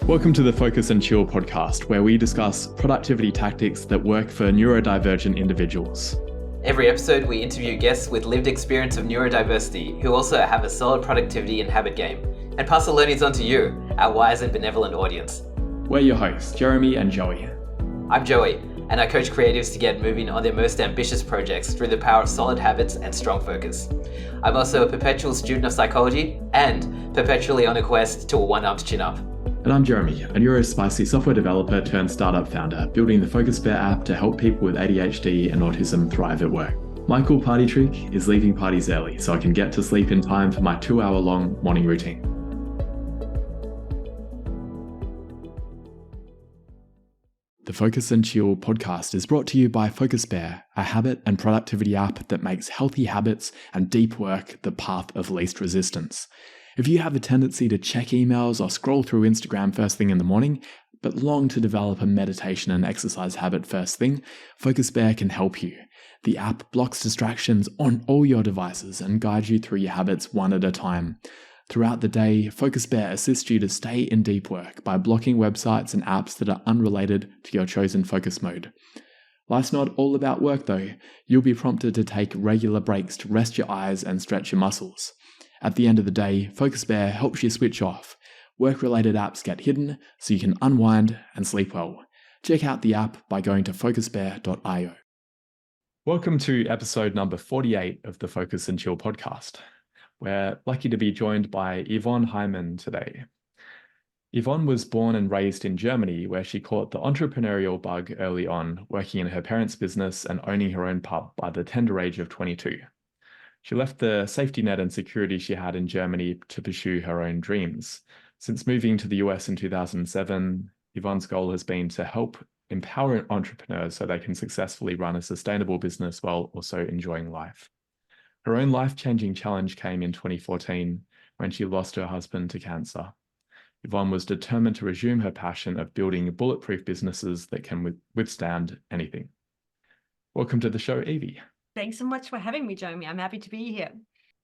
Welcome to the Focus and Chill podcast, where we discuss productivity tactics that work for neurodivergent individuals. Every episode, we interview guests with lived experience of neurodiversity who also have a solid productivity and habit game, and pass the learnings on to you, our wise and benevolent audience. We're your hosts, Jeremy and Joey. I'm Joey, and I coach creatives to get moving on their most ambitious projects through the power of solid habits and strong focus. I'm also a perpetual student of psychology and perpetually on a quest to a one-armed chin-up. And I'm Jeremy, a neurospicy software developer turned startup founder, building the Focus Bear app to help people with ADHD and autism thrive at work. My cool party trick is leaving parties early so I can get to sleep in time for my 2-hour-long morning routine. The Focus and Chill podcast is brought to you by Focus Bear, a habit and productivity app that makes healthy habits and deep work the path of least resistance. If you have a tendency to check emails or scroll through Instagram first thing in the morning, but long to develop a meditation and exercise habit first thing, Focus Bear can help you. The app blocks distractions on all your devices and guides you through your habits one at a time. Throughout the day, Focus Bear assists you to stay in deep work by blocking websites and apps that are unrelated to your chosen focus mode. Life's not all about work though. You'll be prompted to take regular breaks to rest your eyes and stretch your muscles. At the end of the day, Focus Bear helps you switch off. Work-related apps get hidden so you can unwind and sleep well. Check out the app by going to focusbear.io. Welcome to episode number 48 of the Focus and Chill podcast. We're lucky to be joined by Yvonne Heimann today. Yvonne was born and raised in Germany, where she caught the entrepreneurial bug early on, working in her parents' business and owning her own pub by the tender age of 22. She left the safety net and security she had in Germany to pursue her own dreams. Since moving to the US in 2007, Yvonne's goal has been to help empower entrepreneurs so they can successfully run a sustainable business while also enjoying life. Her own life-changing challenge came in 2014 when she lost her husband to cancer. Yvonne was determined to resume her passion of building bulletproof businesses that can withstand anything. Welcome to the show, Evie. Thanks so much for having me, Jeremy. I'm happy to be here.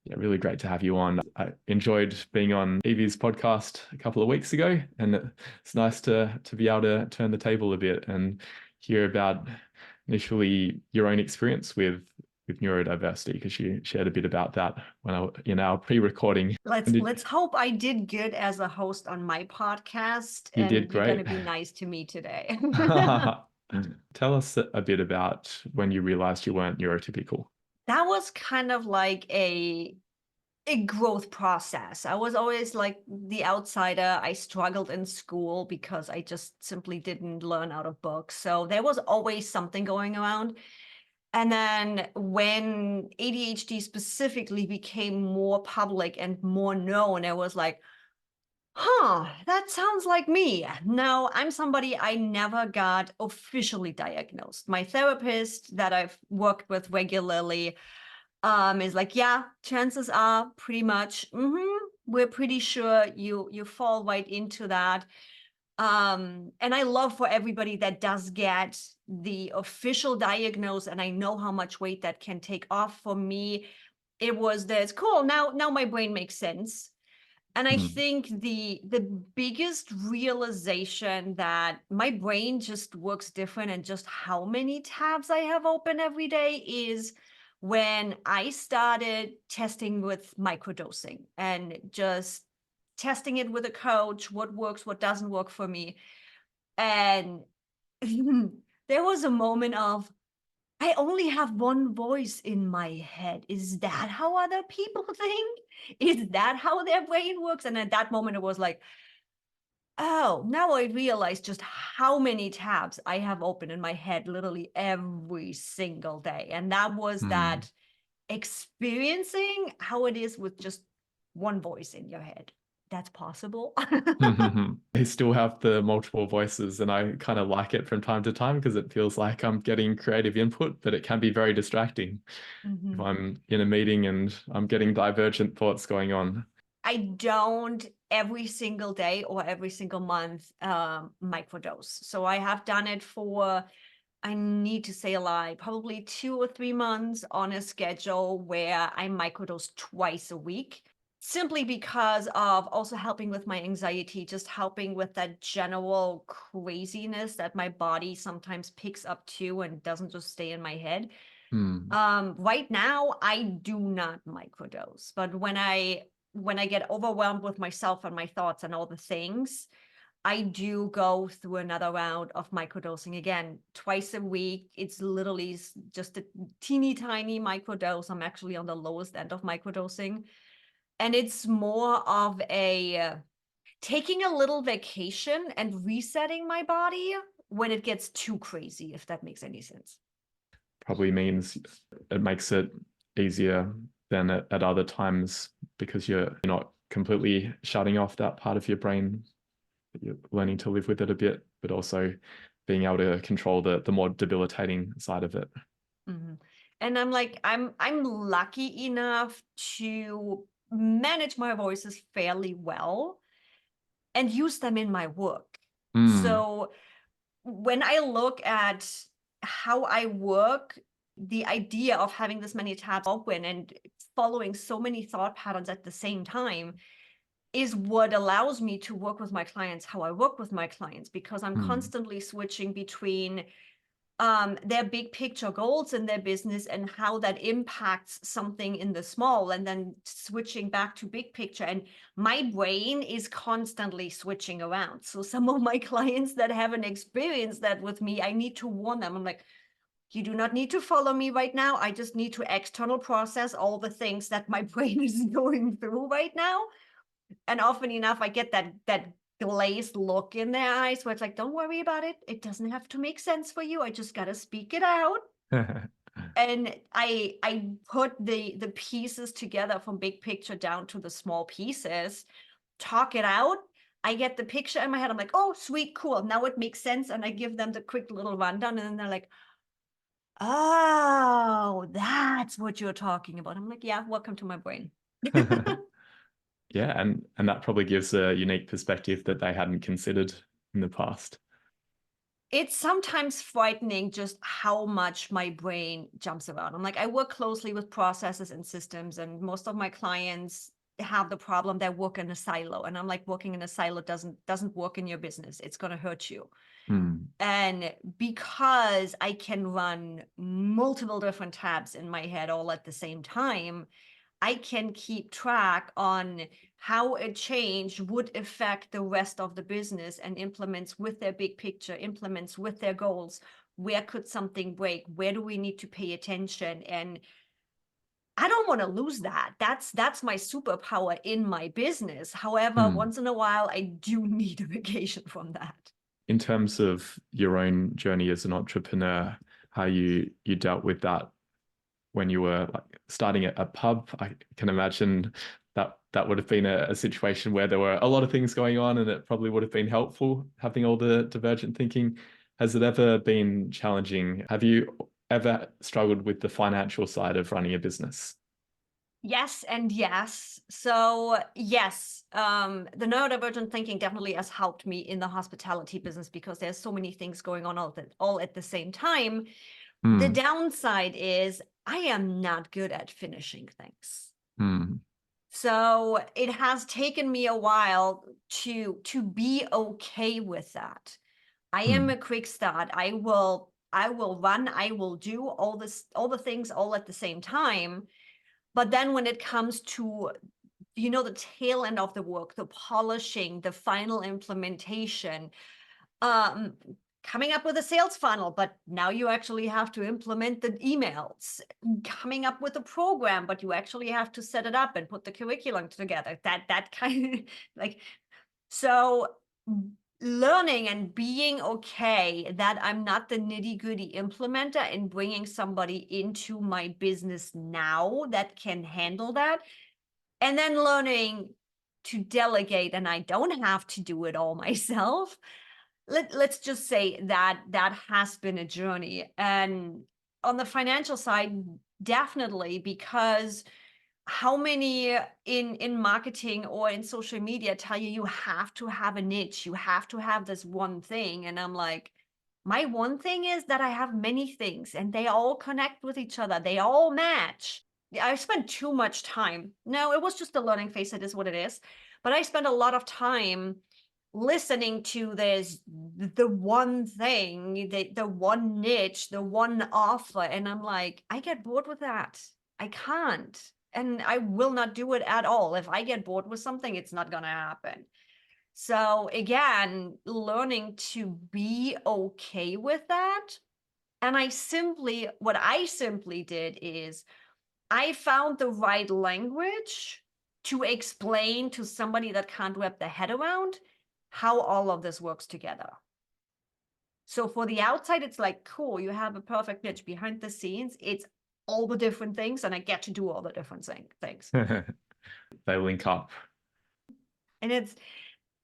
Yeah, really great to have you on. I enjoyed being on Evie's podcast a couple of weeks ago, and it's nice to be able to turn the table a bit and hear about initially your own experience with neurodiversity, because you shared a bit about that in our pre-recording. Let's hope I did good as a host on my podcast. You did great. You're going to be nice to me today. Tell us a bit about when you realized you weren't neurotypical. That was kind of like a growth process. I was always like the outsider. I struggled in school because I just simply didn't learn out of books. So there was always something going around. And then when ADHD specifically became more public and more known, I was like, that sounds like me. No, I'm somebody I never got officially diagnosed. My therapist that I've worked with regularly is like, yeah, chances are pretty much, we're pretty sure you fall right into that. And I love for everybody that does get the official diagnosis, and I know how much weight that can take off. For me, it was that it's cool. Now my brain makes sense. And I think the biggest realization that my brain just works different and just how many tabs I have open every day is when I started testing with microdosing and just testing it with a coach, what works, what doesn't work for me. And there was a moment of, I only have one voice in my head. Is that how other people think? Is that how their brain works? And at that moment, it was like, oh, now I realize just how many tabs I have open in my head literally every single day. And that was that experiencing how it is with just one voice in your head. That's possible. I still have the multiple voices, and I kind of like it from time to time because it feels like I'm getting creative input, but it can be very distracting if I'm in a meeting and I'm getting divergent thoughts going on. I don't every single day or every single month microdose. So I have done it for, I need to say a lie, probably 2 or 3 months on a schedule where I microdose twice a week. simply because of also helping with my anxiety, just helping with that general craziness that my body sometimes picks up too and doesn't just stay in my head. Hmm. Right now, I do not microdose, but when I get overwhelmed with myself and my thoughts and all the things, I do go through another round of microdosing again twice a week. It's literally just a teeny tiny microdose. I'm actually on the lowest end of microdosing. And it's more of a taking a little vacation and resetting my body when it gets too crazy, if that makes any sense. Probably means it makes it easier than at other times because you're not completely shutting off that part of your brain. You're learning to live with it a bit, but also being able to control the more debilitating side of it. Mm-hmm. And I'm like, I'm lucky enough to manage my voices fairly well and use them in my work. Mm. So when I look at how I work, the idea of having this many tabs open and following so many thought patterns at the same time is what allows me to work with my clients how I work with my clients, because I'm constantly switching between their big picture goals in their business and how that impacts something in the small, and then switching back to big picture. And my brain is constantly switching around. So some of my clients that haven't experienced that with me, I need to warn them. I'm like, you do not need to follow me right now. I just need to external process all the things that my brain is going through right now. And often enough, I get that glazed look in their eyes where it's like, don't worry about it. It doesn't have to make sense for you. I just got to speak it out. And I put the pieces together from big picture down to the small pieces, talk it out. I get the picture in my head. I'm like, oh, sweet, cool. Now it makes sense. And I give them the quick little rundown. And then they're like, oh, that's what you're talking about. I'm like, yeah, welcome to my brain. Yeah, and that probably gives a unique perspective that they hadn't considered in the past. It's sometimes frightening just how much my brain jumps around. I'm like, I work closely with processes and systems, and most of my clients have the problem they work in a silo. And I'm like, working in a silo doesn't work in your business. It's going to hurt you. And because I can run multiple different tabs in my head all at the same time, I can keep track on how a change would affect the rest of the business and implements with their big picture, implements with their goals. Where could something break? Where do we need to pay attention? And I don't want to lose that. That's my superpower in my business. However, once in a while, I do need a vacation from that. In terms of your own journey as an entrepreneur, how you dealt with that when you were like starting a pub, I can imagine that would have been a situation where there were a lot of things going on, and it probably would have been helpful having all the divergent thinking. Has it ever been challenging? Have you ever struggled with the financial side of running a business? Yes and yes. So yes, the neurodivergent thinking definitely has helped me in the hospitality business because there's so many things going on all at the same time. The downside is I am not good at finishing things. So it has taken me a while to be okay with that. I am a quick start. I will run, I will do all the things all at the same time. But then when it comes to, the tail end of the work, the polishing, the final implementation, coming up with a sales funnel, but now you actually have to implement the emails, coming up with a program, but you actually have to set it up and put the curriculum together. That kind of like, so learning and being okay that I'm not the nitty-gritty implementer and bringing somebody into my business now that can handle that. And then learning to delegate, and I don't have to do it all myself. Let's just say that has been a journey. And on the financial side, definitely, because how many in marketing or in social media tell you have to have a niche, you have to have this one thing. And I'm like, my one thing is that I have many things and they all connect with each other, they all match. I spent too much time. No, it was just a learning phase. It is what it is. But I spent a lot of time listening to the one thing, the one niche, the one offer. And I'm like, I get bored with that. I can't. And I will not do it at all. If I get bored with something, it's not going to happen. So again, learning to be okay with that. And what I simply did is I found the right language to explain to somebody that can't wrap their head around how all of this works together. So for the outside, it's like, cool, you have a perfect niche. Behind the scenes, it's all the different things, and I get to do all the different things. They link up. And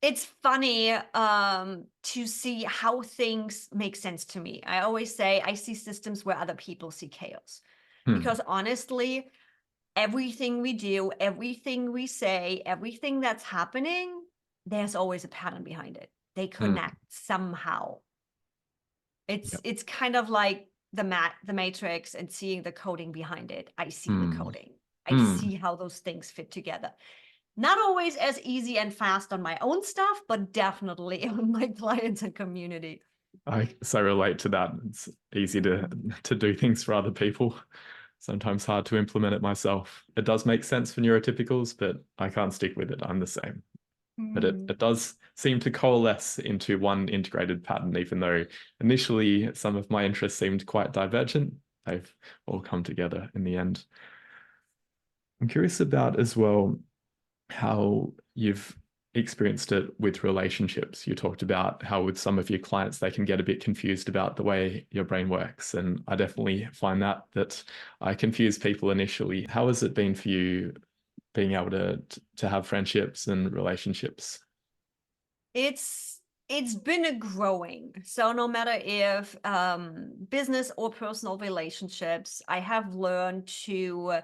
it's funny to see how things make sense to me. I always say I see systems where other people see chaos. Because honestly, everything we do, everything we say, everything that's happening, there's always a pattern behind it. They connect somehow. It's kind of like the Matrix and seeing the coding behind it. I see the coding. I see how those things fit together. Not always as easy and fast on my own stuff, but definitely on my clients and community. I so relate to that. It's easy to do things for other people. Sometimes hard to implement it myself. It does make sense for neurotypicals, but I can't stick with it. I'm the same. But it does seem to coalesce into one integrated pattern, even though initially some of my interests seemed quite divergent. They've all come together in the end. I'm curious about as well how you've experienced it with relationships. You talked about how with some of your clients, they can get a bit confused about the way your brain works. And I definitely find that I confuse people initially. How has it been for you being able to have friendships and relationships? It's been a growing. So no matter if business or personal relationships, I have learned to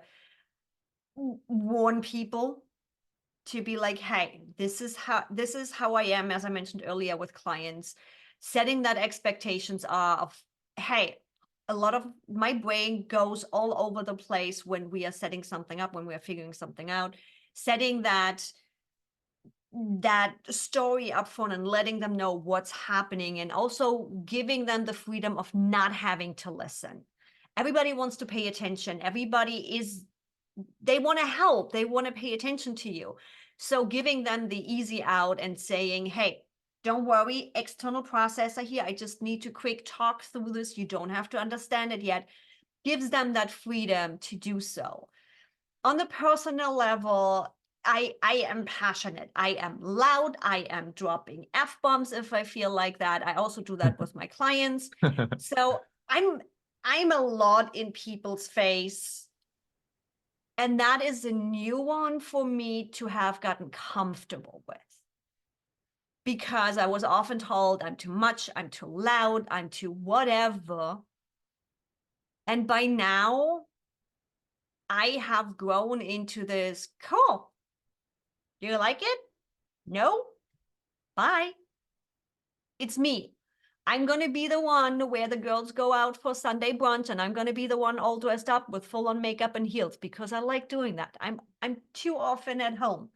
warn people to be like, hey, this is how I am, as I mentioned earlier with clients, setting that expectations are of, hey, a lot of my brain goes all over the place when we are setting something up, when we are figuring something out, setting that story up front and letting them know what's happening, and also giving them the freedom of not having to listen. Everybody wants to pay attention. They want to help. They want to pay attention to you. So giving them the easy out and saying, hey, don't worry, external processor here. I just need to quick talk through this. You don't have to understand it yet. Gives them that freedom to do so. On the personal level, I am passionate. I am loud. I am dropping F-bombs if I feel like that. I also do that with my clients. So I'm a lot in people's face. And that is a new one for me to have gotten comfortable with. Because I was often told I'm too much, I'm too loud, I'm too whatever. And by now, I have grown into this, cool. Do you like it? No? Bye. It's me. I'm going to be the one where the girls go out for Sunday brunch, and I'm going to be the one all dressed up with full-on makeup and heels because I like doing that. I'm too often at home.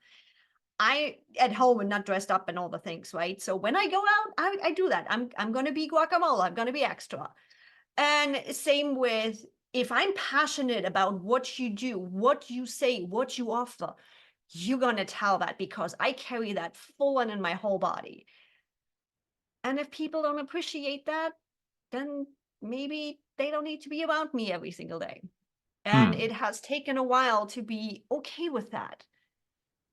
At home and not dressed up and all the things, right? So when I go out, I do that. I'm going to be guacamole. I'm going to be extra. And same with, if I'm passionate about what you do, what you say, what you offer, you're going to tell that because I carry that full on in my whole body. And if people don't appreciate that, then maybe they don't need to be around me every single day. And it has taken a while to be okay with that.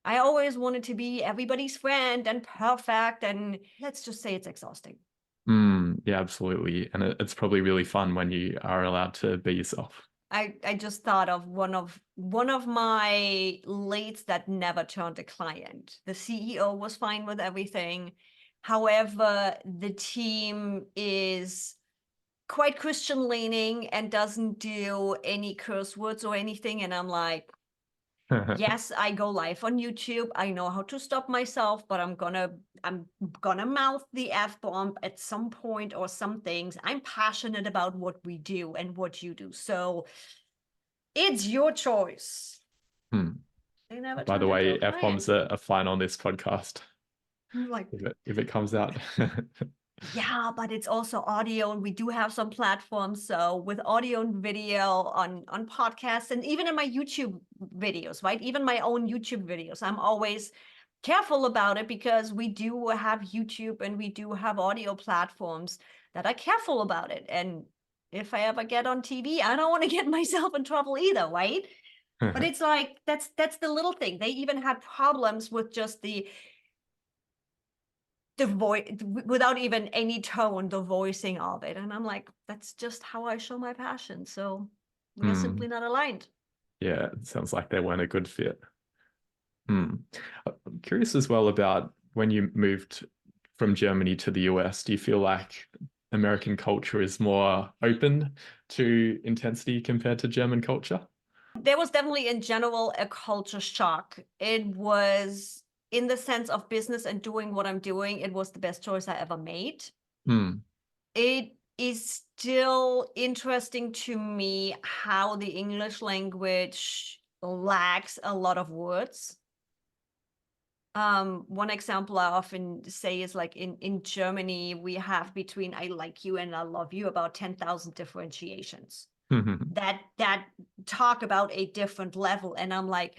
I always wanted to be everybody's friend and perfect. And let's just say it's exhausting. Yeah, absolutely. And it's probably really fun when you are allowed to be yourself. I just thought of one of my leads that never turned a client. The CEO was fine with everything. However, the team is quite Christian leaning and doesn't do any curse words or anything. And I'm like, yes, I go live on YouTube. I know how to stop myself, but I'm gonna mouth the F-bomb at some point or some things. I'm passionate about what we do and what you do. So It's your choice. Hmm. They never By the turned into way, a client. F-bombs are fine on this podcast Like, if it comes out. yeah, but it's also audio, and we do have some platforms. So with audio and video on podcasts, and even in my YouTube videos, right? Even my own YouTube videos, I'm always careful about it, because we do have YouTube and we do have audio platforms that are careful about it. And if I ever get on TV, I don't want to get myself in trouble either, right? But it's like that's the little thing. They even had problems with just the voice, without even any tone, the voicing of it. And I'm like, that's just how I show my passion. So we are simply not aligned. Yeah, it sounds like they weren't a good fit. I'm curious as well about when you moved from Germany to the US, do you feel like American culture is more open to intensity compared to German culture? There was definitely in general a culture shock. It was, in the sense of business and doing what I'm doing, it was the best choice I ever made. It is still interesting to me how the English language lacks a lot of words. One example I often say is like in Germany, we have between I like you and I love you about 10,000 differentiations that talk about a different level. And I'm like,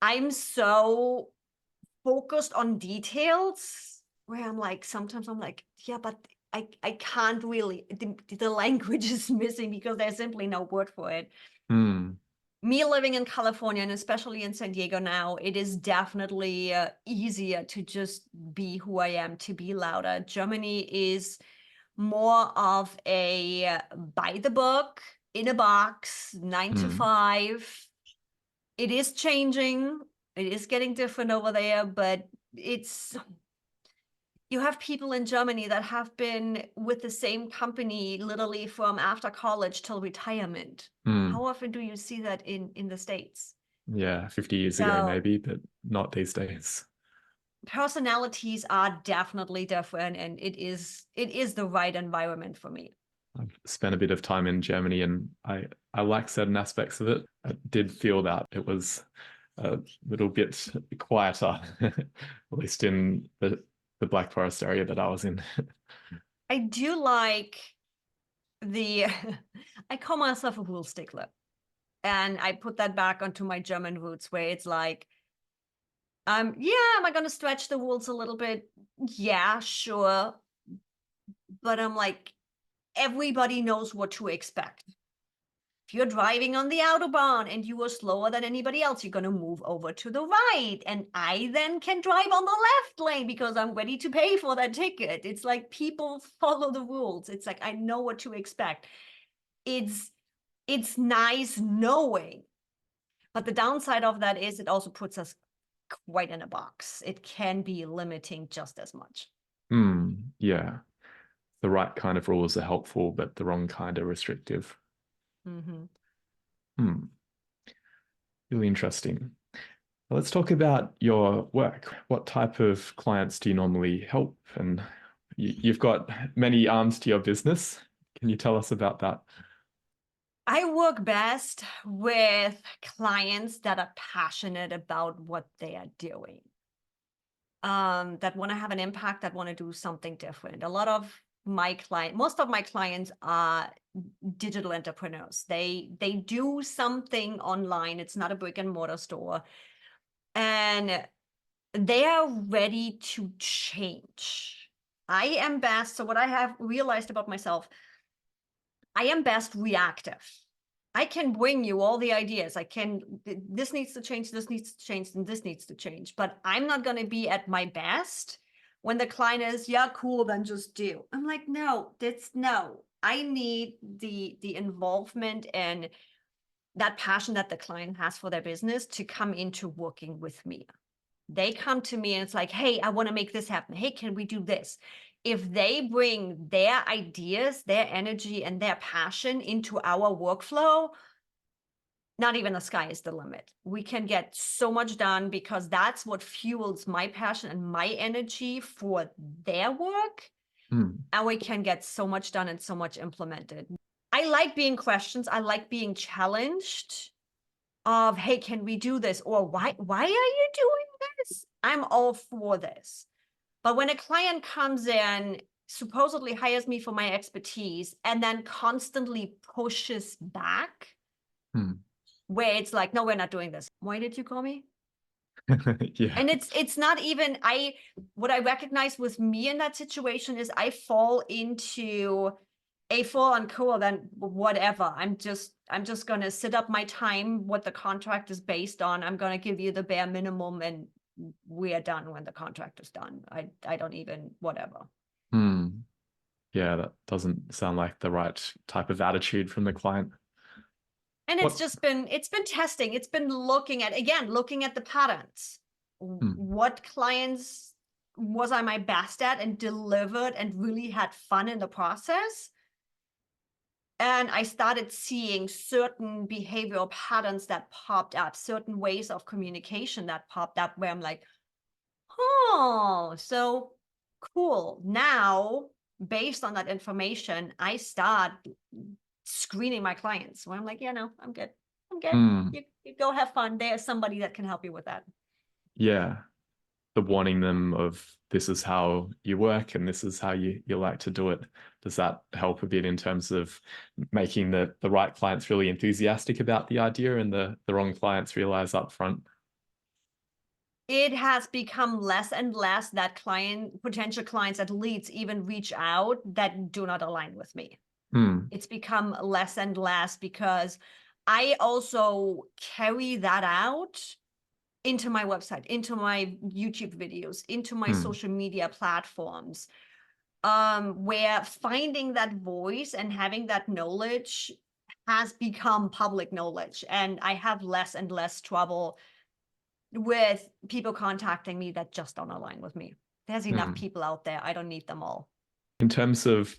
I'm so focused on details where I'm like, sometimes I'm like, yeah, but I can't really, the language is missing because there's simply no word for it. Me living in California, and especially in San Diego now, it is definitely easier to just be who I am, to be louder. Germany is more of a by the book, in a box, 9 to 5. It is changing. It is getting different over there, but you have people in Germany that have been with the same company literally from after college till retirement. How often do you see that in the States? Yeah, 50 years ago maybe, but not these days. Personalities are definitely different, and it is the right environment for me. I've spent a bit of time in Germany, and I like certain aspects of it. I did feel that it was a little bit quieter, at least in the Black Forest area that I was in. I do like I call myself a rule stickler, and I put that back onto my German roots, where it's like, yeah, am I going to stretch the rules a little bit? Yeah, sure. But I'm like, everybody knows what to expect. If you're driving on the Autobahn and you are slower than anybody else, you're going to move over to the right. And I then can drive on the left lane because I'm ready to pay for that ticket. It's like people follow the rules. It's like, I know what to expect. It's nice knowing. But the downside of that is it also puts us quite in a box. It can be limiting just as much. Yeah. The right kind of rules are helpful, but the wrong kind are restrictive. Really interesting. Let's talk about your work. What type of clients do you normally help? And you've got many arms to your business. Can you tell us about that? I work best with clients that are passionate about what they are doing, that want to have an impact, that want to do something different. Most of my clients are digital entrepreneurs. They do something online. It's not a brick and mortar store. And they are ready to change. I am best. So what I have realized about myself, I am best reactive. I can bring you all the ideas. This needs to change, this needs to change, and this needs to change. But I'm not going to be at my best when the client is, yeah, cool, then just do. I'm like, no. I need the involvement and that passion that the client has for their business to come into working with me. They come to me and it's like, hey, I want to make this happen. Hey, can we do this? If they bring their ideas, their energy, and their passion into our workflow, not even the sky is the limit. We can get so much done because that's what fuels my passion and my energy for their work. And we can get so much done and so much implemented. I like being questions. I like being challenged of, hey, can we do this? Or why are you doing this? I'm all for this. But when a client comes in, supposedly hires me for my expertise, and then constantly pushes back, where it's like, no, we're not doing this. Why did you call me? Yeah. And it's not even, what I recognize with me in that situation is I fall into a full on cool, then whatever. I'm just gonna sit up my time, what the contract is based on. I'm gonna give you the bare minimum and we are done when the contract is done. I don't even, whatever. Yeah, that doesn't sound like the right type of attitude from the client. And it's been testing. It's been looking at the patterns. What clients was I my best at and delivered and really had fun in the process? And I started seeing certain behavioral patterns that popped up, certain ways of communication that popped up where I'm like, oh, so cool. Now, based on that information, I start screening my clients where I'm like, yeah, no, I'm good. You go have fun. There's somebody that can help you with that. Yeah. The warning them of this is how you work and this is how you like to do it. Does that help a bit in terms of making the right clients really enthusiastic about the idea and the wrong clients realize up front? It has become less and less that potential clients at leads even reach out that do not align with me. It's become less and less because I also carry that out into my website, into my YouTube videos, into my social media platforms, where finding that voice and having that knowledge has become public knowledge. And I have less and less trouble with people contacting me that just don't align with me. There's enough people out there. I don't need them all. In terms of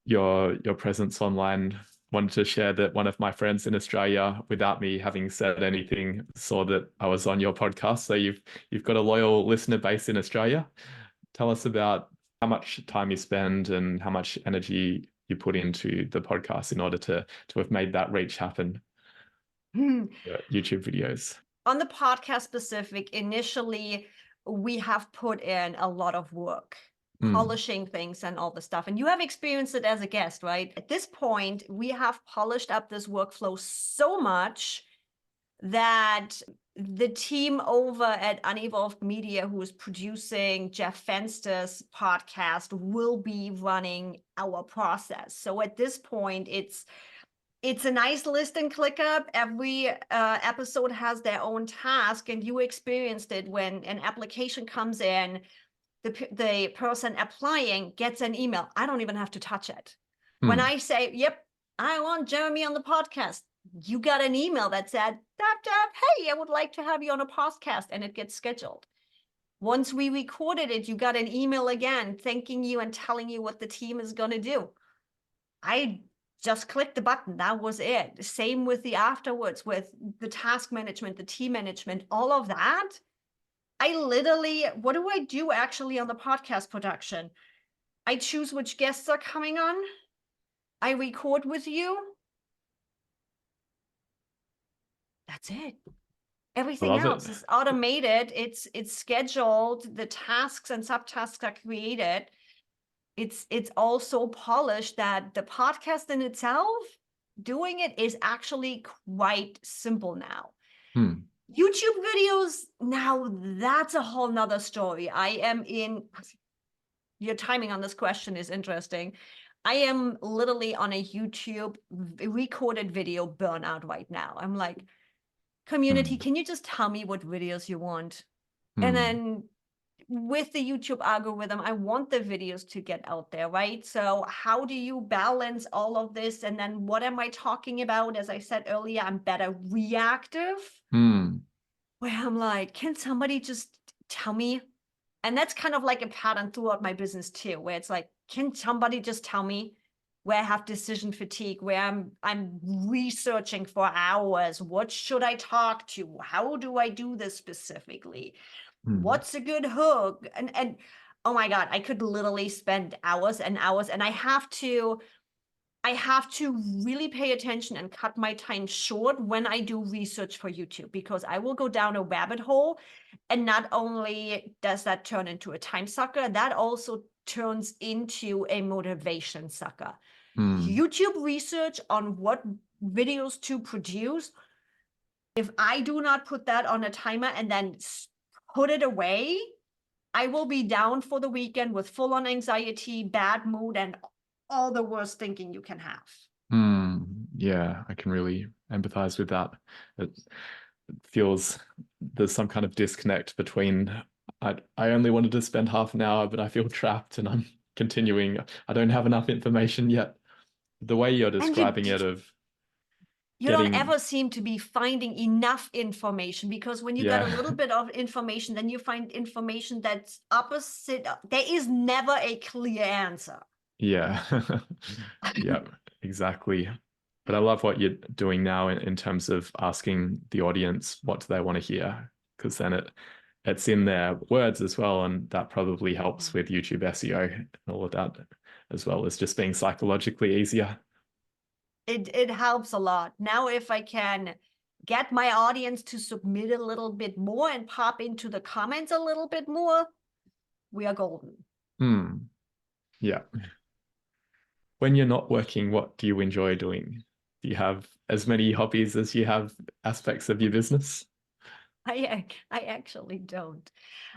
your presence online, wanted to share that one of my friends in Australia, without me having said anything, saw that I was on your podcast. So you've got a loyal listener base in Australia. Tell us about how much time you spend and how much energy you put into the podcast in order to have made that reach happen. Your YouTube videos. On the podcast specific, initially, we have put in a lot of work, polishing things and all the stuff. And you have experienced it as a guest, right? At this point, we have polished up this workflow so much that the team over at Unevolved Media, who is producing Jeff Fenster's podcast, will be running our process. So at this point, it's a nice list and click up. Every episode has their own task, and you experienced it when an application comes in, the person applying gets an email. I don't even have to touch it. When I say, yep, I want Jeremy on the podcast, you got an email that said, hey, I would like to have you on a podcast, and it gets scheduled. Once we recorded it, you got an email again, thanking you and telling you what the team is going to do. I just click the button. That was it. Same with the afterwards, with the task management, the team management, all of that. I literally, what do I do actually on the podcast production? I choose which guests are coming on. I record with you. That's it. Everything else is automated. It's scheduled. The tasks and subtasks are created. It's all so polished that the podcast in itself, doing it is actually quite simple now. YouTube videos, now that's a whole nother story. Your timing on this question is interesting. I am literally on a YouTube recorded video burnout right now. I'm like, community, can you just tell me what videos you want? And then with the YouTube algorithm, I want the videos to get out there, right? So how do you balance all of this? And then what am I talking about? As I said earlier, I'm better reactive, where I'm like, can somebody just tell me? And that's kind of like a pattern throughout my business too, where it's like, can somebody just tell me? Where I have decision fatigue, where I'm researching for hours. What should I talk to? How do I do this specifically? What's a good hook? And oh my God, I could literally spend hours and hours, and I have to I have to really pay attention and cut my time short when I do research for YouTube, because I will go down a rabbit hole. And not only does that turn into a time sucker, that also turns into a motivation sucker. YouTube research on what videos to produce, if I do not put that on a timer and then put it away, I will be down for the weekend with full-on anxiety, bad mood, and all the worst thinking you can have. Yeah, I can really empathize with that. It feels there's some kind of disconnect between I only wanted to spend half an hour, but I feel trapped and I'm continuing. I don't have enough information yet. The way you're describing it of you getting... don't ever seem to be finding enough information, because when you get a little bit of information, then you find information that's opposite. There is never a clear answer. Yeah. Yeah, exactly. But I love what you're doing now in terms of asking the audience what do they want to hear, because then it's in their words as well, and that probably helps with YouTube SEO and all of that, as well as just being psychologically easier. It helps a lot. Now, if I can get my audience to submit a little bit more and pop into the comments a little bit more, we are golden. Yeah. When you're not working, what do you enjoy doing? Do you have as many hobbies as you have aspects of your business? I actually don't.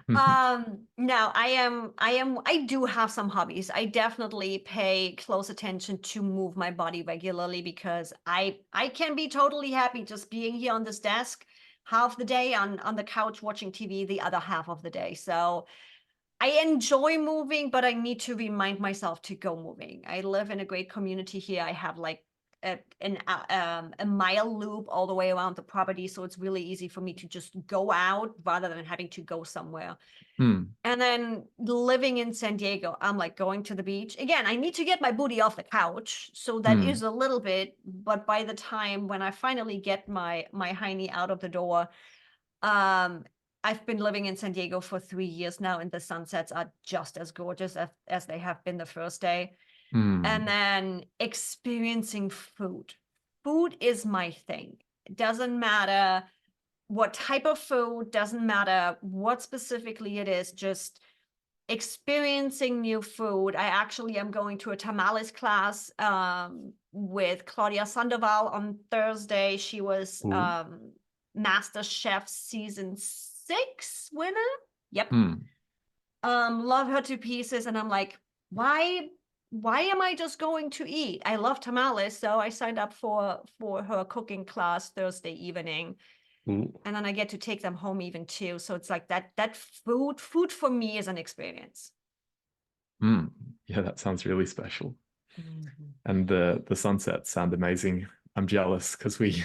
No, I do have some hobbies. I definitely pay close attention to move my body regularly, because I can be totally happy just being here on this desk half the day, on the couch watching TV the other half of the day. So I enjoy moving, but I need to remind myself to go moving. I live in a great community here. I have like a mile loop all the way around the property, so it's really easy for me to just go out rather than having to go somewhere. And then living in San Diego, I'm like going to the beach again. I need to get my booty off the couch, so that is a little bit, but by the time when I finally get my hiney out of the door, I've been living in San Diego for 3 years now, and the sunsets are just as gorgeous as they have been the first day. And then experiencing food. Food is my thing. It doesn't matter what type of food, doesn't matter what specifically it is, just experiencing new food. I actually am going to a tamales class with Claudia Sandoval on Thursday. She was Master Chef season 6 winner. Yep. Love her to pieces. And I'm like, why am I just going to eat? I love tamales, so I signed up for her cooking class Thursday evening. And then I get to take them home even too. So it's like that food for me is an experience. Yeah, that sounds really special. And the sunsets sound amazing. I'm jealous because we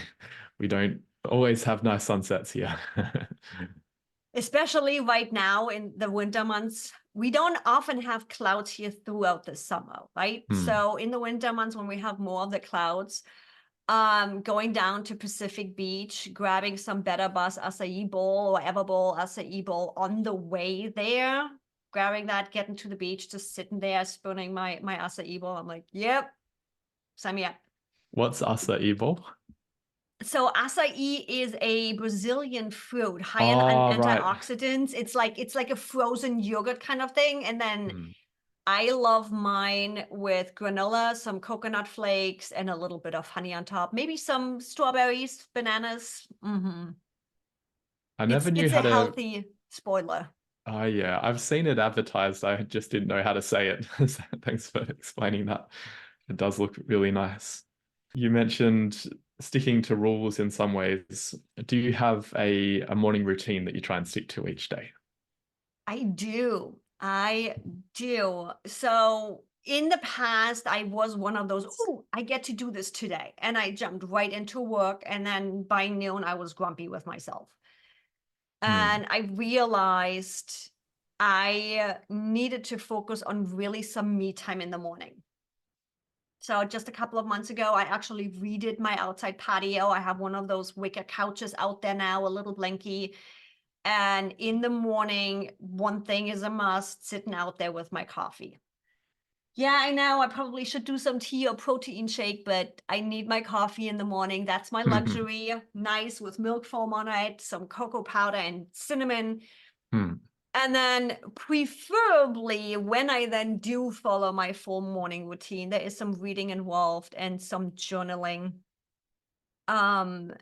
don't always have nice sunsets here. Especially right now in the winter months. We don't often have clouds here throughout the summer, right? So in the winter months, when we have more of the clouds, going down to Pacific Beach, grabbing some Better Bus acai bowl or Everbowl acai bowl on the way there, grabbing that, getting to the beach, just sitting there, spooning my acai bowl. I'm like, yep, sign me up. What's acai bowl? So acai is a Brazilian fruit, high in antioxidants. Right. It's like a frozen yogurt kind of thing. And then I love mine with granola, some coconut flakes, and a little bit of honey on top. Maybe some strawberries, bananas. I never knew it's how a healthy spoiler. Oh yeah, I've seen it advertised. I just didn't know how to say it. So thanks for explaining that. It does look really nice. You mentioned sticking to rules in some ways. Do you have a morning routine that you try and stick to each day? I do. So in the past, I was one of those, oh, I get to do this today. And I jumped right into work. And then by noon, I was grumpy with myself. And I realized I needed to focus on really some me time in the morning. So just a couple of months ago, I actually redid my outside patio. I have one of those wicker couches out there now, a little blankie. And in the morning, one thing is a must, sitting out there with my coffee. Yeah, I know. I probably should do some tea or protein shake, but I need my coffee in the morning. That's my luxury. Nice with milk foam on it, some cocoa powder and cinnamon. Hmm. And then preferably when I then do follow my full morning routine, there is some reading involved and some journaling. Um,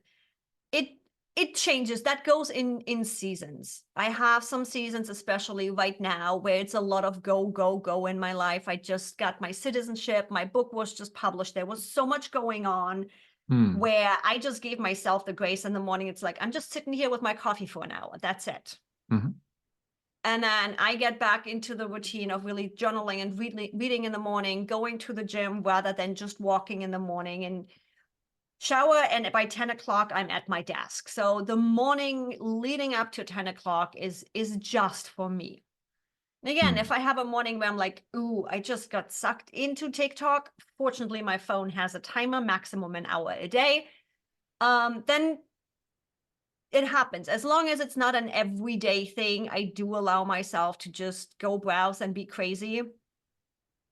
it it changes. That goes in seasons. I have some seasons, especially right now, where it's a lot of go, go, go in my life. I just got my citizenship. My book was just published. There was so much going on where I just gave myself the grace in the morning. It's like, I'm just sitting here with my coffee for an hour. That's it. Mm-hmm. And then I get back into the routine of really journaling and reading in the morning, going to the gym rather than just walking in the morning, and shower. And by 10 o'clock, I'm at my desk. So the morning leading up to 10 o'clock is just for me. And again, if I have a morning where I'm like, ooh, I just got sucked into TikTok, fortunately, my phone has a timer, maximum an hour a day. Then it happens. As long as it's not an everyday thing, I do allow myself to just go browse and be crazy.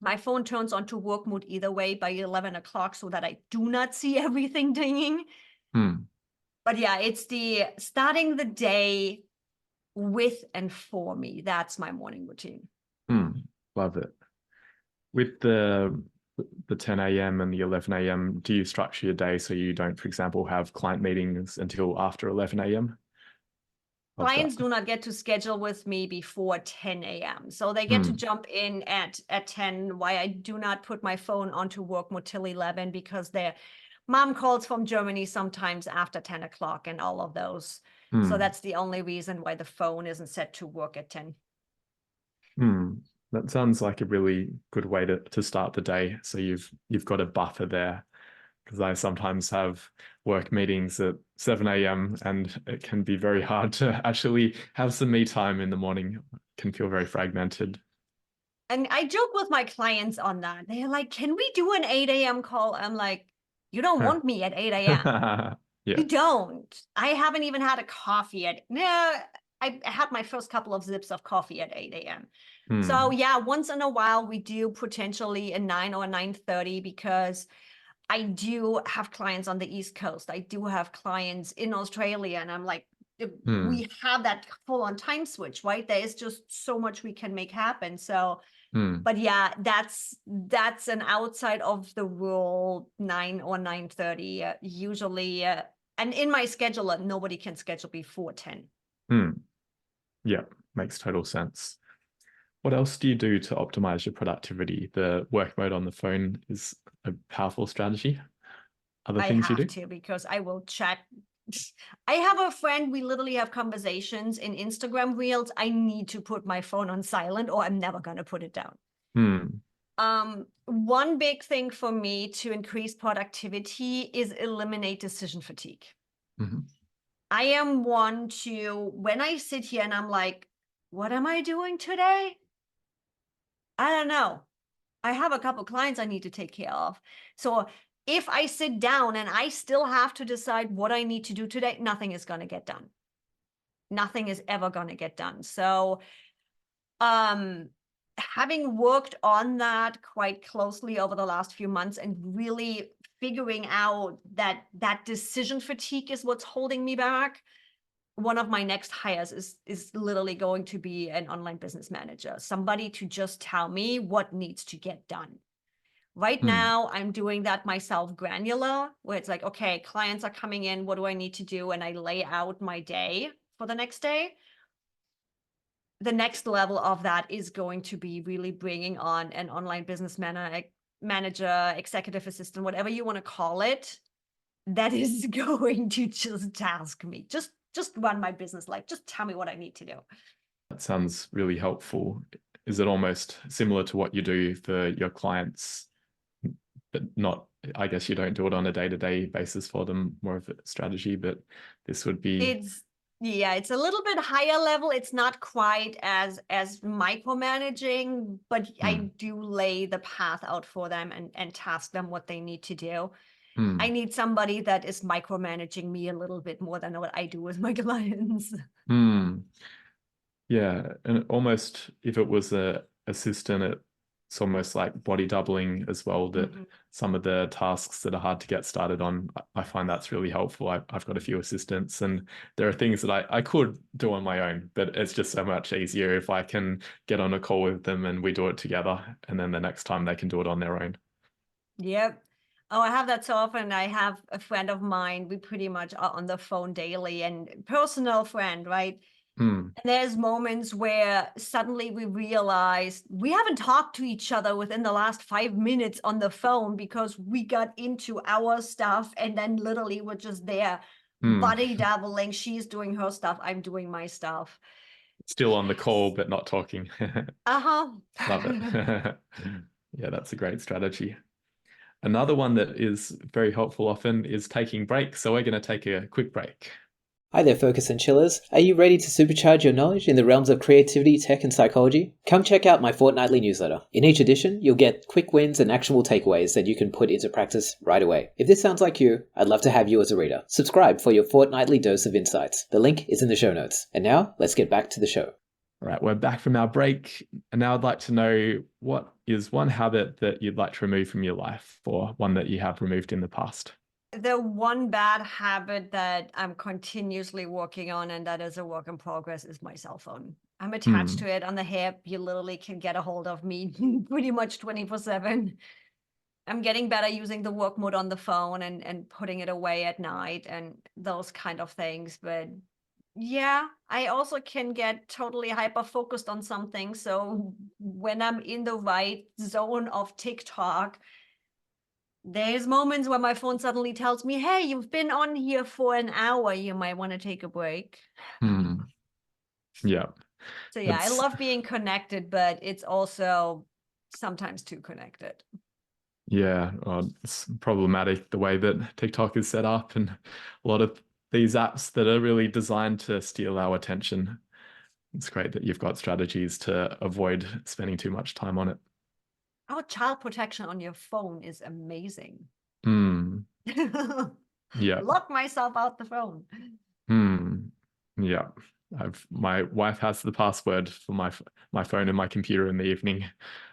My phone turns on to work mode either way by 11 o'clock so that I do not see everything dinging. But yeah, it's the starting the day with and for me. That's my morning routine. Love it. With the 10 a.m. and the 11 a.m., do you structure your day so you don't, for example, have client meetings until after 11 a.m.? Clients do not get to schedule with me before 10 a.m. So they get to jump in at 10. Why I do not put my phone onto work mode till 11, because their mom calls from Germany sometimes after 10 o'clock and all of those. So that's the only reason why the phone isn't set to work at 10. That sounds like a really good way to start the day. So you've got a buffer there, because I sometimes have work meetings at 7 a.m. and it can be very hard to actually have some me time in the morning. It can feel very fragmented. And I joke with my clients on that. They're like, can we do an 8 a.m. call? I'm like, you don't want me at 8 a.m. Yeah. You don't. I haven't even had a coffee at, I had my first couple of zips of coffee at 8 a.m. So yeah, once in a while we do potentially a 9 or 9:30, because I do have clients on the East Coast. I do have clients in Australia, and I'm like, we have that full on time switch, right? There is just so much we can make happen. So, but yeah, that's an outside of the rule 9 or 9:30 usually. And in my scheduler, nobody can schedule before 10. Yeah, makes total sense. What else do you do to optimize your productivity? The work mode on the phone is a powerful strategy. Other things you do? I have to, because I will chat. I have a friend, we literally have conversations in Instagram Reels. I need to put my phone on silent or I'm never going to put it down. One big thing for me to increase productivity is eliminate decision fatigue. I am one to, when I sit here and I'm like, what am I doing today? I don't know. I have a couple clients I need to take care of. So if I sit down and I still have to decide what I need to do today, nothing is going to get done. Nothing is ever going to get done. So, having worked on that quite closely over the last few months and really figuring out that decision fatigue is what's holding me back, one of my next hires is literally going to be an online business manager, somebody to just tell me what needs to get done. Right now, I'm doing that myself granular, where it's like, okay, clients are coming in, what do I need to do? And I lay out my day for the next day. The next level of that is going to be really bringing on an online business manager, executive assistant, whatever you want to call it, that is going to just task me. Just run my business life. Just tell me what I need to do. That sounds really helpful. Is it almost similar to what you do for your clients, but not, I guess you don't do it on a day-to-day basis for them, more of a strategy, but this would be... It's a little bit higher level. It's not quite as micromanaging, but I do lay the path out for them and task them what they need to do. I need somebody that is micromanaging me a little bit more than what I do with my clients. Yeah, and almost if it was a assistant, it's almost like body doubling as well, that some of the tasks that are hard to get started on, I find that's really helpful. I've got a few assistants, and there are things that I could do on my own, but it's just so much easier if I can get on a call with them and we do it together, and then the next time they can do it on their own. Yep. Oh, I have that so often. I have a friend of mine, we pretty much are on the phone daily, and personal friend, right? And there's moments where suddenly we realize we haven't talked to each other within the last 5 minutes on the phone because we got into our stuff, and then literally we're just there body dabbling. She's doing her stuff, I'm doing my stuff. Still on the call, but not talking. Uh-huh. Love it. Yeah, that's a great strategy. Another one that is very helpful often is taking breaks. So we're going to take a quick break. Hi there, Focus and Chillers. Are you ready to supercharge your knowledge in the realms of creativity, tech, and psychology? Come check out my fortnightly newsletter. In each edition, you'll get quick wins and actionable takeaways that you can put into practice right away. If this sounds like you, I'd love to have you as a reader. Subscribe for your fortnightly dose of insights. The link is in the show notes. And now, let's get back to the show. All right, we're back from our break. And now I'd like to know, what is one habit that you'd like to remove from your life, or one that you have removed in the past? The one bad habit that I'm continuously working on, and that is a work in progress, is my cell phone. I'm attached to it on the hip. You literally can get a hold of me pretty much 24/7. I'm getting better using the work mode on the phone and putting it away at night and those kind of things. But yeah, I also can get totally hyper focused on something. So when I'm in the right zone of TikTok, there's moments where my phone suddenly tells me, hey, you've been on here for an hour. You might want to take a break. Yeah. So yeah, I love being connected, but it's also sometimes too connected. Yeah, it's problematic the way that TikTok is set up, and a lot of these apps that are really designed to steal our attention. It's great that you've got strategies to avoid spending too much time on it. Oh, child protection on your phone is amazing. Yeah. Lock myself out the phone. Yeah. My wife has the password for my phone and my computer in the evening.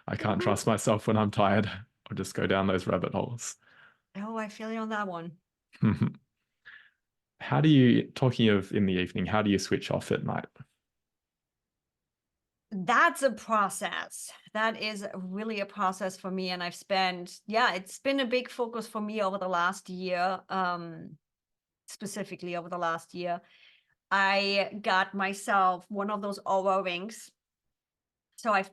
I can't trust myself when I'm tired. I'll just go down those rabbit holes. Oh, I feel you on that one. How do you, talking of in the evening, how do you switch off at night? That's a process. That is really a process for me. And I've spent, it's been a big focus for me over the last year, specifically over the last year. I got myself one of those Aura rings. So I've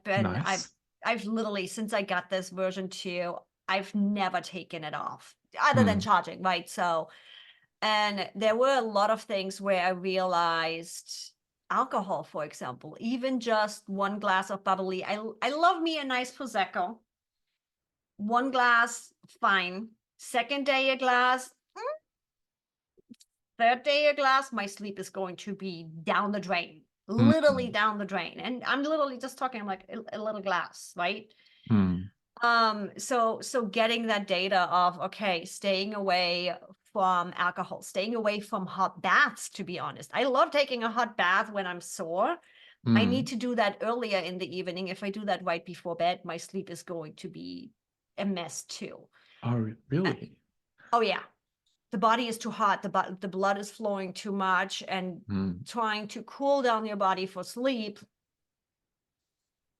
literally, since I got this version 2, I've never taken it off other than charging, right? So, and there were a lot of things where I realized alcohol, for example, even just one glass of bubbly. I love me a nice Prosecco. One glass, fine. Second day a glass, third day a glass, my sleep is going to be down the drain, literally down the drain. And I'm literally just talking like a little glass, right? So getting that data of, okay, staying away from alcohol, staying away from hot baths, to be honest. I love taking a hot bath when I'm sore. I need to do that earlier in the evening. If I do that right before bed, my sleep is going to be a mess too. Oh, really? Oh yeah. The body is too hot. The blood is flowing too much, and trying to cool down your body for sleep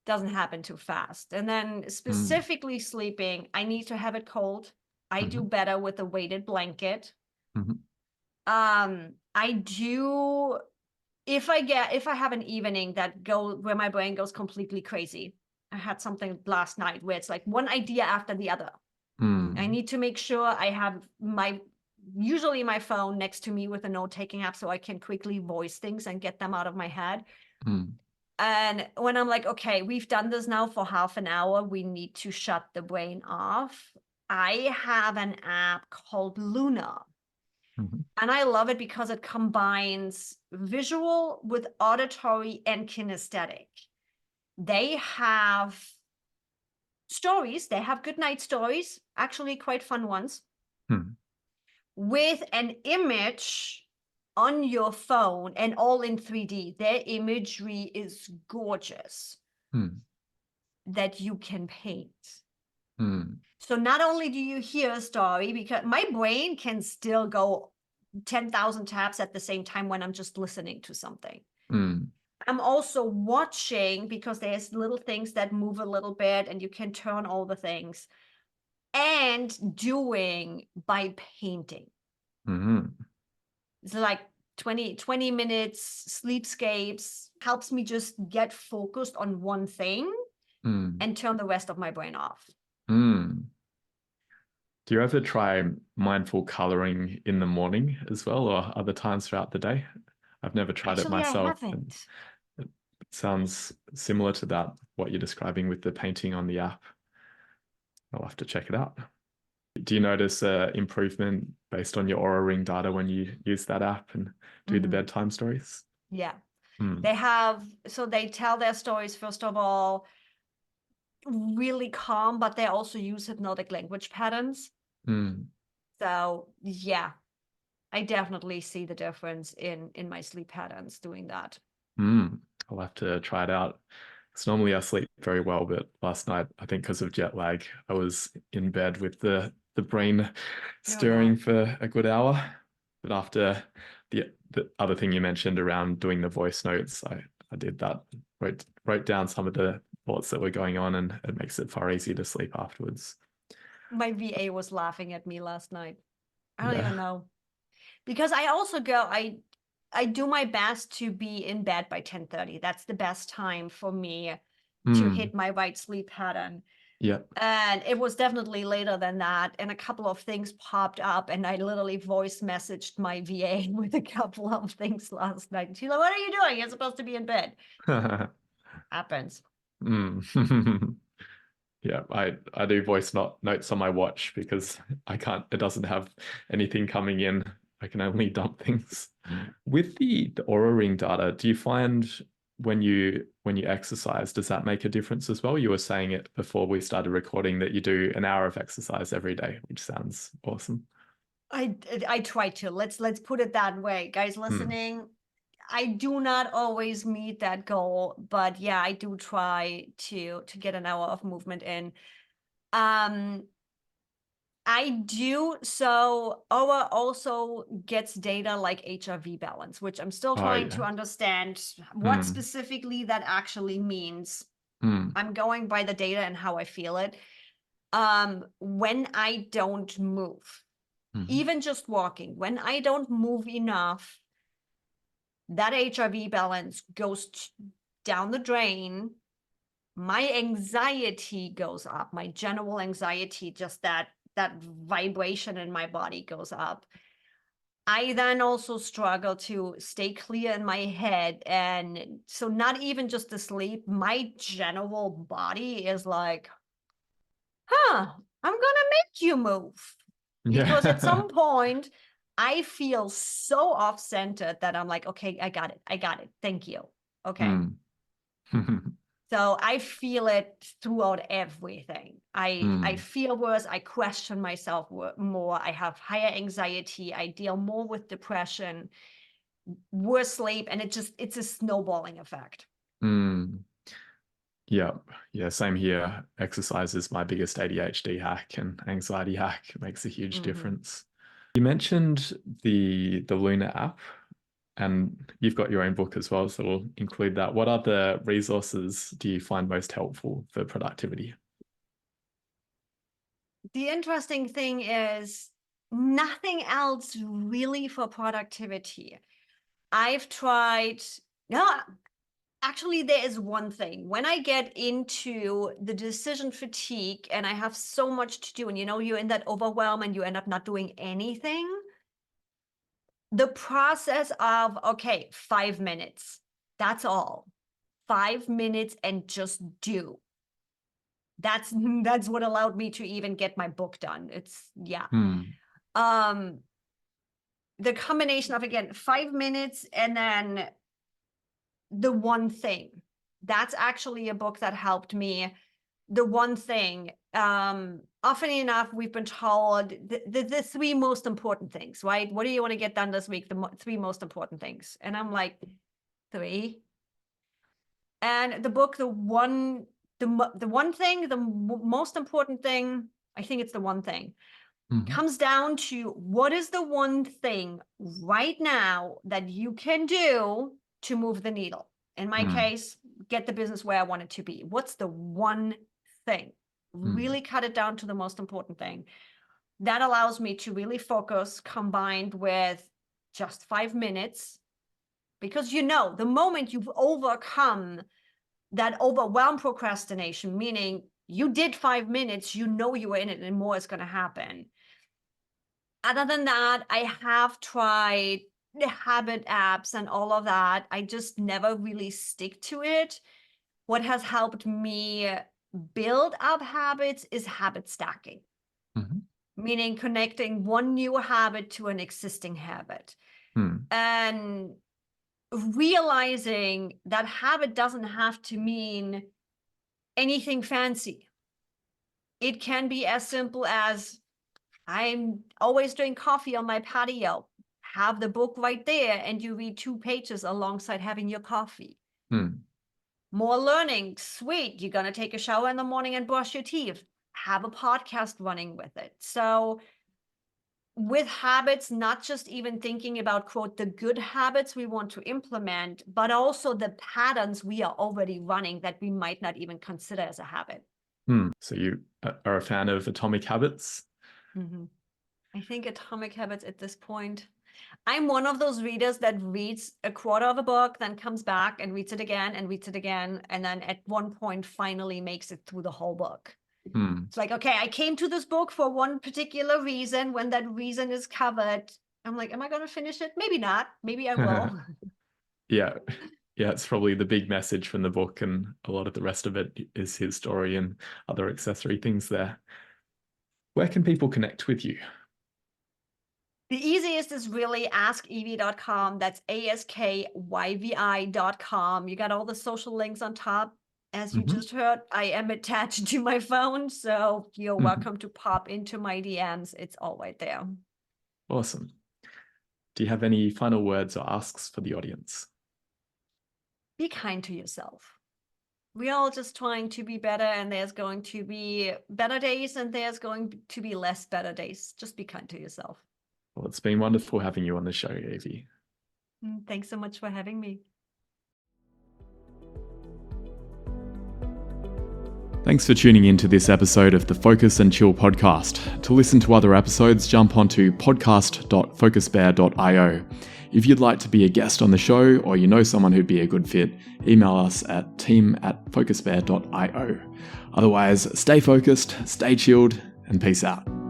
doesn't happen too fast. And then specifically sleeping, I need to have it cold. I do better with a weighted blanket. I do, if I have an evening where my brain goes completely crazy. I had something last night where it's like one idea after the other. I need to make sure I have usually my phone next to me with a note-taking app so I can quickly voice things and get them out of my head. And when I'm like, okay, we've done this now for half an hour, we need to shut the brain off. I have an app called Luna. And I love it because it combines visual with auditory and kinesthetic. They have stories. They have good night stories, actually quite fun ones, with an image on your phone, and all in 3D. Their imagery is gorgeous. that you can paint. Mm. So not only do you hear a story, because my brain can still go 10,000 tabs at the same time when I'm just listening to something. Mm. I'm also watching, because there's little things that move a little bit and you can turn all the things, and doing by painting. Mm. It's like 20 minutes sleepscapes helps me just get focused on one thing Mm. and turn the rest of my brain off. Mm. Do you ever try mindful coloring in the morning as well, or other times throughout the day? I've never tried it Actually, I myself. And haven't. it sounds similar to that, what you're describing with the painting on the app. I'll have to check it out. Do you notice improvement based on your Aura Ring data when you use that app and do the bedtime stories? Yeah. Mm. They tell their stories, first of all, really calm, but they also use hypnotic language patterns. Mm. So yeah, I definitely see the difference in my sleep patterns doing that. Mm. I'll have to try it out. Because normally I sleep very well, but last night, I think because of jet lag, I was in bed with the brain stirring for a good hour. But after the other thing you mentioned around doing the voice notes, I did that, wrote down some of the thoughts that were going on, and it makes it far easier to sleep afterwards. My VA was laughing at me last night. I don't Yeah. even know. Because I also I do my best to be in bed by 10:30. That's the best time for me to hit my right sleep pattern. Yeah. And it was definitely later than that. And a couple of things popped up, and I literally voice messaged my VA with a couple of things last night. And she's like, "What are you doing? You're supposed to be in bed." Happens. Mm. Yeah, I do voice notes on my watch because it doesn't have anything coming in. I can only dump things. With the Aura Ring data, do you find when you exercise, does that make a difference as well? You were saying it before we started recording that you do an hour of exercise every day, which sounds awesome. I try to. Let's put it that way. Guys listening, I do not always meet that goal, but yeah, I do try to get an hour of movement in. I do. So Aura also gets data like HRV balance, which I'm still trying to understand what specifically that actually means. I'm going by the data and how I feel it. When I don't move, even just walking, when I don't move enough, that HRV balance goes down the drain. My anxiety goes up, my general anxiety, just that vibration in my body goes up. I then also struggle to stay clear in my head. And so not even just the sleep, my general body is like, I'm gonna make you move. Because at some point, I feel so off-centered that I'm like, okay, I got it. Thank you. Okay. So I feel it throughout everything. I feel worse. I question myself more. I have higher anxiety. I deal more with depression, worse sleep, and it's a snowballing effect. Yeah, same here. Exercise is my biggest ADHD hack and anxiety hack. It makes a huge difference. You mentioned the Luna app, and you've got your own book as well, so we'll include that. What other resources do you find most helpful for productivity? The interesting thing is nothing else really for productivity. I've tried, no, actually, there is one thing. When I get into the decision fatigue and I have so much to do, and you're in that overwhelm and you end up not doing anything, the process of, okay, 5 minutes, that's all. 5 minutes and just do. That's what allowed me to even get my book done. It's, yeah. The combination of, again, 5 minutes and then the one thing. That's actually a book that helped me. The one thing, often enough, we've been told the 3 most important things, right? What do you want to get done this week? The 3 most important things. And I'm like, 3. And the book, the one the one thing, the most important thing, I think it's the one thing, comes down to what is the one thing right now that you can do to move the needle. In my case, get the business where I want it to be. What's the one thing? Really cut it down to the most important thing. That allows me to really focus, combined with just 5 minutes. Because the moment you've overcome that overwhelmed procrastination, meaning you did 5 minutes, you were in it and more is going to happen. Other than that, I have tried the habit apps and all of that. I just never really stick to it. What has helped me build up habits is habit stacking, meaning connecting one new habit to an existing habit. And realizing that habit doesn't have to mean anything fancy. It can be as simple as, I'm always drinking coffee on my patio. Have the book right there and you read 2 pages alongside having your coffee. More learning, sweet. You're going to take a shower in the morning and brush your teeth. Have a podcast running with it. So with habits, not just even thinking about, quote, the good habits we want to implement, but also the patterns we are already running that we might not even consider as a habit. So you are a fan of Atomic Habits? I think Atomic Habits at this point, I'm one of those readers that reads a quarter of a book, then comes back and reads it again, and then at one point finally makes it through the whole book. It's like, okay, I came to this book for one particular reason. When that reason is covered, I'm like, am I going to finish it? Maybe not. Maybe I will. Yeah, it's probably the big message from the book, and a lot of the rest of it is his story and other accessory things there. Where can people connect with you? The easiest is really askyv.com. That's askyvi.com. You got all the social links on top. As you just heard, I am attached to my phone, so you're welcome to pop into my DMs. It's all right there. Awesome. Do you have any final words or asks for the audience? Be kind to yourself. We're all just trying to be better, and there's going to be better days and there's going to be less better days. Just be kind to yourself. Well, it's been wonderful having you on the show, Evie. Thanks so much for having me. Thanks for tuning in to this episode of the Focus and Chill podcast. To listen to other episodes, jump onto podcast.focusbear.io. If you'd like to be a guest on the show, or you know someone who'd be a good fit, email us at team@focusbear.io. Otherwise, stay focused, stay chilled, and peace out.